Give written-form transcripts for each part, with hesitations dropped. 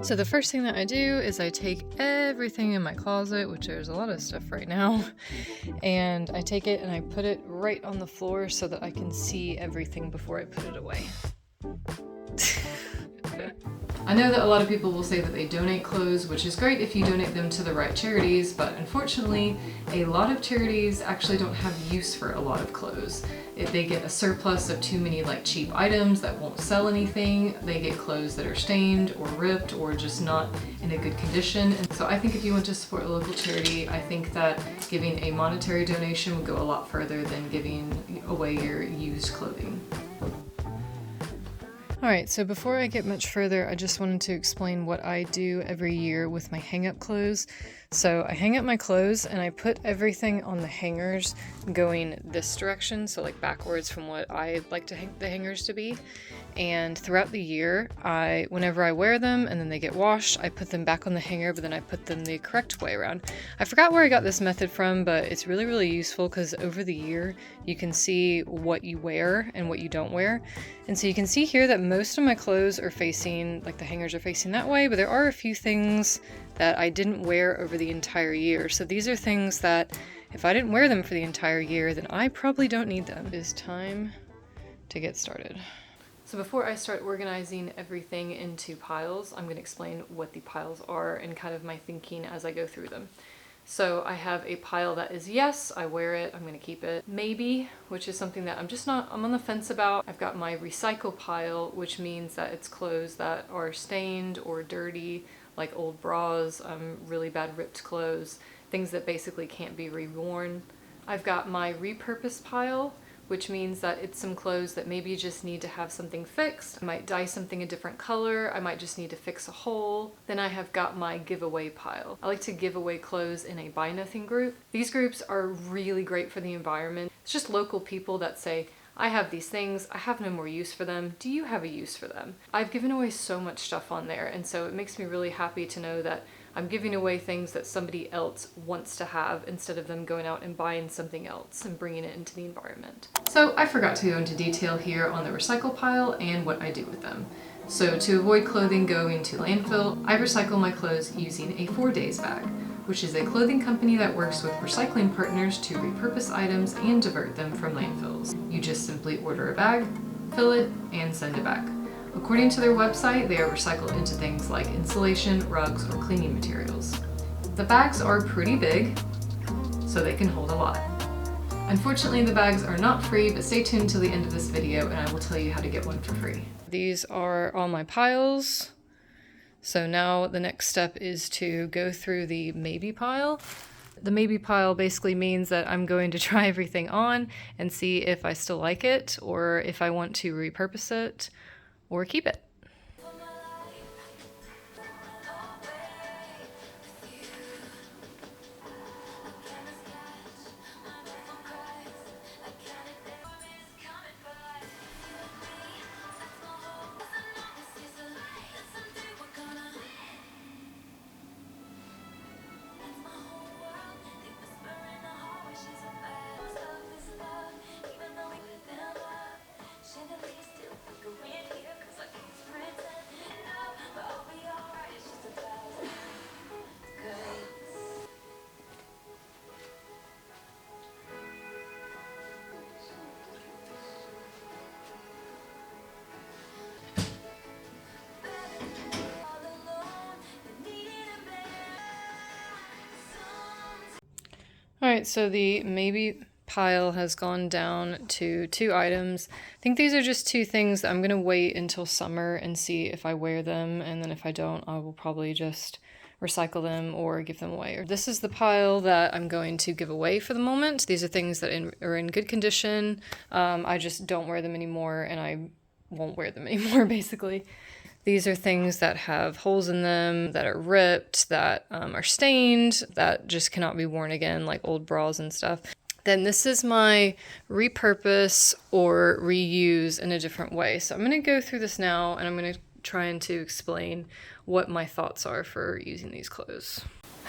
So the first thing that I do is I take everything in my closet, which there's a lot of stuff right now, and I take it and I put it right on the floor so that I can see everything before I put it away. I know that a lot of people will say that they donate clothes, which is great if you donate them to the right charities, but unfortunately, a lot of charities actually don't have use for a lot of clothes. If they get a surplus of too many like cheap items that won't sell anything, they get clothes that are stained or ripped or just not in a good condition. And so I think if you want to support a local charity, I think that giving a monetary donation would go a lot further than giving away your used clothing. Alright, so before I get much further, I just wanted to explain what I do every year with my hang-up clothes. So I hang up my clothes and I put everything on the hangers going this direction, so like backwards from what I like to hang the hangers to be. And throughout the year, whenever I wear them and then they get washed, I put them back on the hanger, but then I put them the correct way around. I forgot where I got this method from, but it's really, really useful because over the year, you can see what you wear and what you don't wear. And so you can see here that most of my clothes are facing, like the hangers are facing that way, but there are a few things that I didn't wear over the entire year. So these are things that if I didn't wear them for the entire year, then I probably don't need them. It is time to get started. So before I start organizing everything into piles, I'm going to explain what the piles are and kind of my thinking as I go through them. So I have a pile that is yes, I wear it, I'm going to keep it. Maybe, which is something that I'm on the fence about. I've got my recycle pile, which means that it's clothes that are stained or dirty, like old bras, really bad ripped clothes, things that basically can't be reworn. I've got my repurposed pile, which means that it's some clothes that maybe just need to have something fixed. I might dye something a different color. I might just need to fix a hole. Then I have got my giveaway pile. I like to give away clothes in a buy nothing group. These groups are really great for the environment. It's just local people that say, I have these things, I have no more use for them. Do you have a use for them? I've given away so much stuff on there, and so it makes me really happy to know that I'm giving away things that somebody else wants to have instead of them going out and buying something else and bringing it into the environment. So I forgot to go into detail here on the recycle pile and what I do with them. So to avoid clothing going to landfill, I recycle my clothes using a 4days bag, which is a clothing company that works with recycling partners to repurpose items and divert them from landfills. You just simply order a bag, fill it, and send it back. According to their website, they are recycled into things like insulation, rugs, or cleaning materials. The bags are pretty big, so they can hold a lot. Unfortunately, the bags are not free, but stay tuned till the end of this video and I will tell you how to get one for free. These are all my piles. So now the next step is to go through the maybe pile. The maybe pile basically means that I'm going to try everything on and see if I still like it or if I want to repurpose it or keep it. Alright, so the maybe pile has gone down to 2 items. I think these are just 2 things that I'm going to wait until summer and see if I wear them, and then if I don't, I will probably just recycle them or give them away. This is the pile that I'm going to give away for the moment. These are things that are in good condition. I just don't wear them anymore, and I won't wear them anymore, basically. These are things that have holes in them, that are ripped, that are stained, that just cannot be worn again, like old bras and stuff. Then this is my repurpose or reuse in a different way. So I'm going to go through this now and I'm going to try to explain what my thoughts are for using these clothes.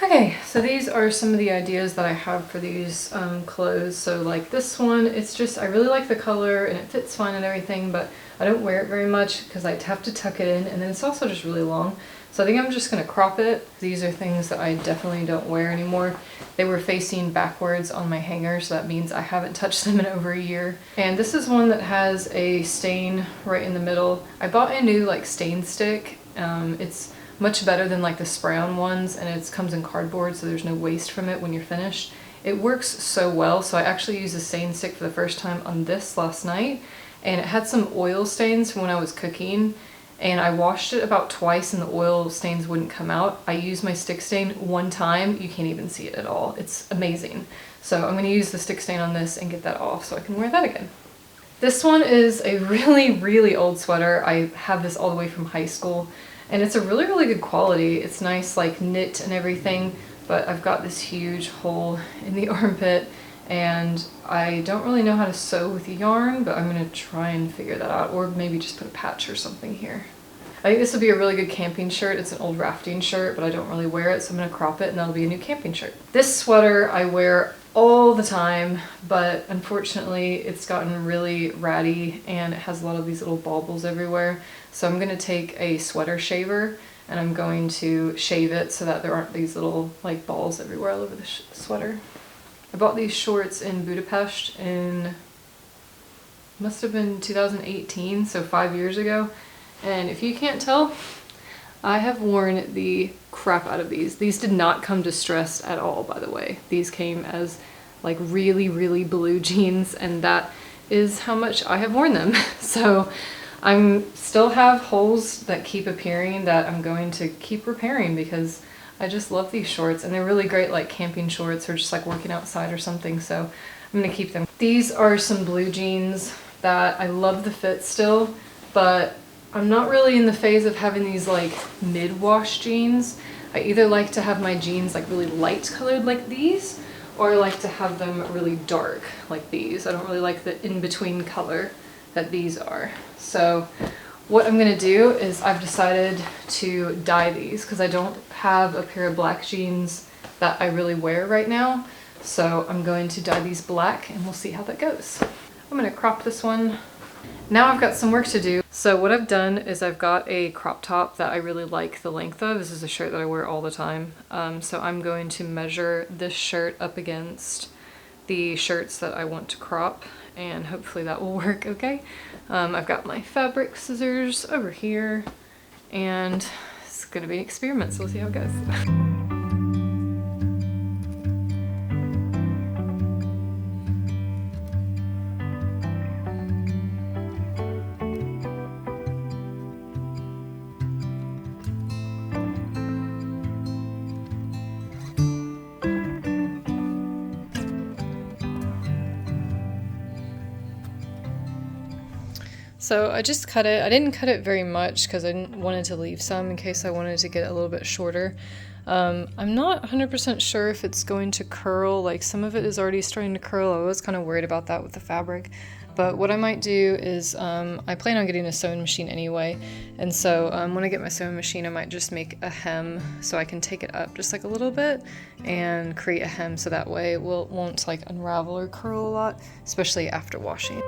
Okay, so these are some of the ideas that I have for these clothes. So like this one, it's just, I really like the color and it fits fine and everything, but I don't wear it very much because I have to tuck it in, and then it's also just really long. So I think I'm just gonna crop it. These are things that I definitely don't wear anymore. They were facing backwards on my hanger, so that means I haven't touched them in over a year. And this is one that has a stain right in the middle. I bought a new like stain stick. It's much better than like the spray-on ones, and it comes in cardboard, so there's no waste from it when you're finished. It works so well, so I actually used a stain stick for the first time on this last night, and it had some oil stains from when I was cooking, and I washed it about twice and the oil stains wouldn't come out. I used my stick stain one time, you can't even see it at all. It's amazing. So I'm going to use the stick stain on this and get that off so I can wear that again. This one is a really old sweater. I have this all the way from high school. And it's a really good quality. It's nice, like knit and everything, but I've got this huge hole in the armpit, and I don't really know how to sew with yarn, but I'm gonna try and figure that out, or maybe just put a patch or something here. I think this will be a really good camping shirt. It's an old rafting shirt, but I don't really wear it, so I'm gonna crop it and that'll be a new camping shirt. This sweater I wear all the time, but unfortunately it's gotten really ratty and it has a lot of these little baubles everywhere. So I'm gonna take a sweater shaver and I'm going to shave it so that there aren't these little like balls everywhere all over the sweater. I bought these shorts in Budapest in, must have been 2018, so 5 years ago. And if you can't tell, I have worn the crap out of these. These did not come distressed at all, by the way. These came as like really blue jeans, and that is how much I have worn them. So I'm still have holes that keep appearing that I'm going to keep repairing because I just love these shorts, and they're really great like camping shorts or just like working outside or something, so I'm gonna keep them. These are some blue jeans that I love the fit still, but I'm not really in the phase of having these like mid-wash jeans. I either like to have my jeans like really light colored like these, or I like to have them really dark like these. I don't really like the in-between color that these are. So what I'm gonna do is I've decided to dye these because I don't have a pair of black jeans that I really wear right now. So I'm going to dye these black and we'll see how that goes. I'm gonna crop this one. Now I've got some work to do. So what I've done is I've got a crop top that I really like the length of. This is a shirt that I wear all the time. So I'm going to measure this shirt up against the shirts that I want to crop, and hopefully that will work okay. I've got my fabric scissors over here, and it's gonna be an experiment, so we'll see how it goes. So I just cut it. I didn't cut it very much because I wanted to leave some in case I wanted to get a little bit shorter. I'm not 100% sure if it's going to curl. Like some of it is already starting to curl. I was kind of worried about that with the fabric. But what I might do is I plan on getting a sewing machine anyway. And so when I get my sewing machine, I might just make a hem so I can take it up just like a little bit and create a hem so that way it won't like unravel or curl a lot, especially after washing.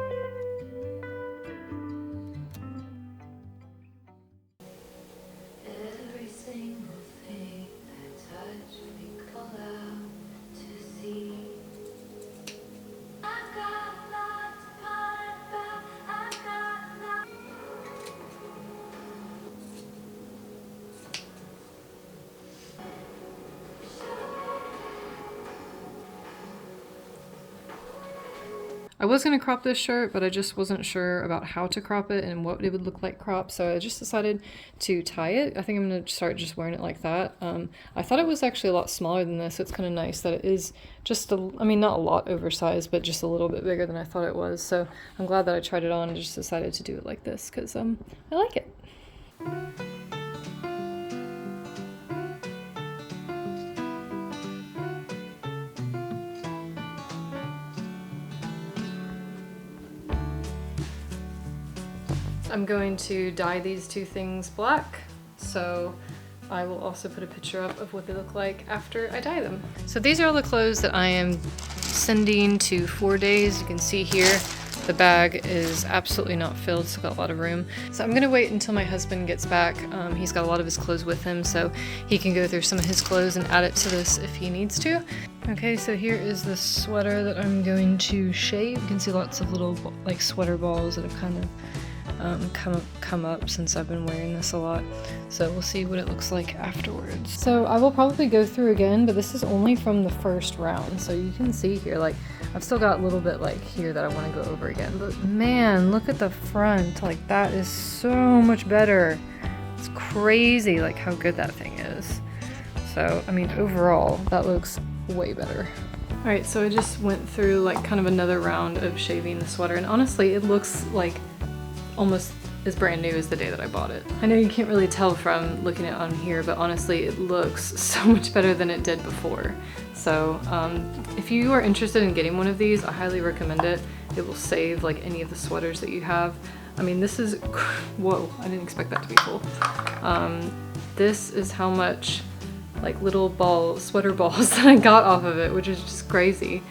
I was going to crop this shirt, but I just wasn't sure about how to crop it and what it would look like cropped, so I just decided to tie it. I think I'm going to start just wearing it like that. I thought it was actually a lot smaller than this, so it's kind of nice that it is just, I mean, not a lot oversized, but just a little bit bigger than I thought it was, so I'm glad that I tried it on and just decided to do it like this, because I like it. I'm going to dye these two things black. So I will also put a picture up of what they look like after I dye them. So these are all the clothes that I am sending to 4 days. You can see here, the bag is absolutely not filled, it's got a lot of room. So I'm gonna wait until my husband gets back. He's got a lot of his clothes with him, so he can go through some of his clothes and add it to this if he needs to. Okay, so here is the sweater that I'm going to shave. You can see lots of little like sweater balls that have kind of come up since I've been wearing this a lot. So we'll see what it looks like afterwards. So I will probably go through again, but this is only from the first round. So you can see here, like I've still got a little bit like here that I want to go over again. But man, look at the front. Like that is so much better. It's crazy like how good that thing is. So, I mean, overall, that looks way better. All right, so I just went through like kind of another round of shaving the sweater, and honestly, it looks like almost as brand new as the day that I bought it. I know you can't really tell from looking at it on here, but honestly it looks so much better than it did before. So if you are interested in getting one of these, I highly recommend it. It will save like any of the sweaters that you have. I mean, this is, whoa, I didn't expect that to be full. This is how much like little sweater balls that I got off of it, which is just crazy.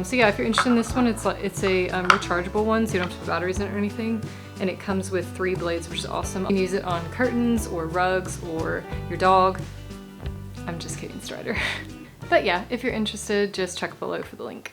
So yeah, if you're interested in this one, it's a rechargeable one, so you don't have to put batteries in it or anything. And it comes with 3 blades, which is awesome. You can use it on curtains or rugs or your dog. I'm just kidding, Strider. But yeah, if you're interested, just check below for the link.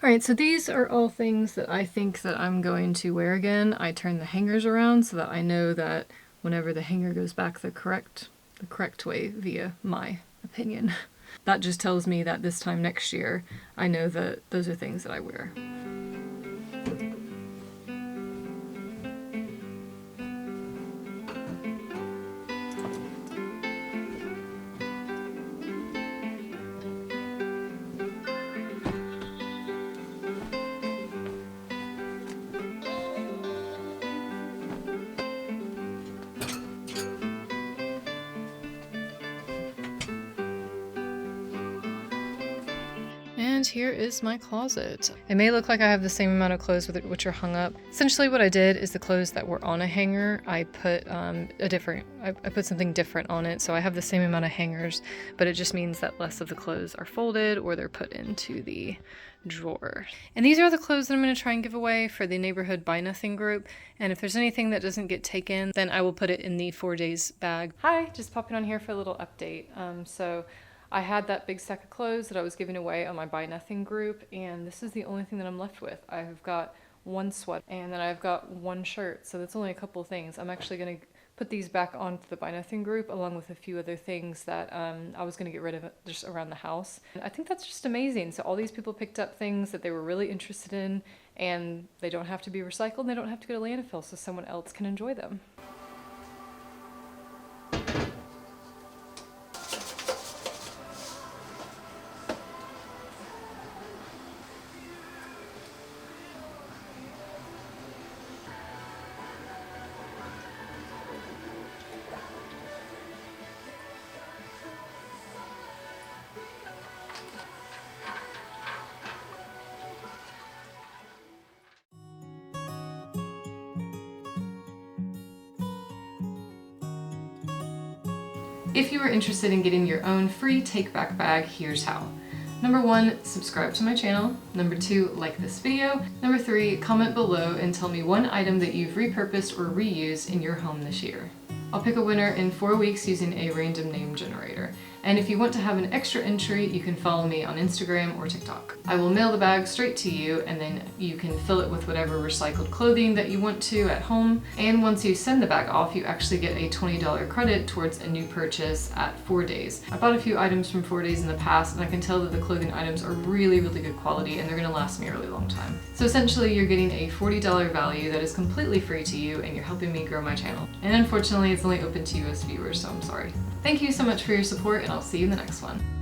Alright, so these are all things that I think that I'm going to wear again. I turn the hangers around so that I know that whenever the hanger goes back the correct way via my opinion. That just tells me that this time next year, I know that those are things that I wear. And here is my closet. It may look like I have the same amount of clothes which are hung up. Essentially what I did is the clothes that were on a hanger, I put I put something different on it, so I have the same amount of hangers, but it just means that less of the clothes are folded or they're put into the drawer. And these are the clothes that I'm going to try and give away for the neighborhood buy nothing group, and if there's anything that doesn't get taken, then I will put it in the 4 days bag. Hi, just popping on here for a little update. So I had that big stack of clothes that I was giving away on my buy nothing group, and this is the only thing that I'm left with. I've got 1 sweater and then I've got 1 shirt, so that's only a couple of things. I'm actually going to put these back onto the buy nothing group along with a few other things that I was going to get rid of just around the house. And I think that's just amazing. So all these people picked up things that they were really interested in, and they don't have to be recycled, and they don't have to go to landfill, so someone else can enjoy them. If you are interested in getting your own free take-back bag, here's how. Number 1, subscribe to my channel. Number 2, like this video. Number 3, comment below and tell me 1 item that you've repurposed or reused in your home this year. I'll pick a winner in 4 weeks using a random name generator. And if you want to have an extra entry, you can follow me on Instagram or TikTok. I will mail the bag straight to you, and then you can fill it with whatever recycled clothing that you want to at home. And once you send the bag off, you actually get a $20 credit towards a new purchase at 4 days. I bought a few items from 4 days in the past, and I can tell that the clothing items are really, really good quality, and they're gonna last me a really long time. So essentially, you're getting a $40 value that is completely free to you, and you're helping me grow my channel. And unfortunately, it's only open to US viewers, so I'm sorry. Thank you so much for your support, and and I'll see you in the next one.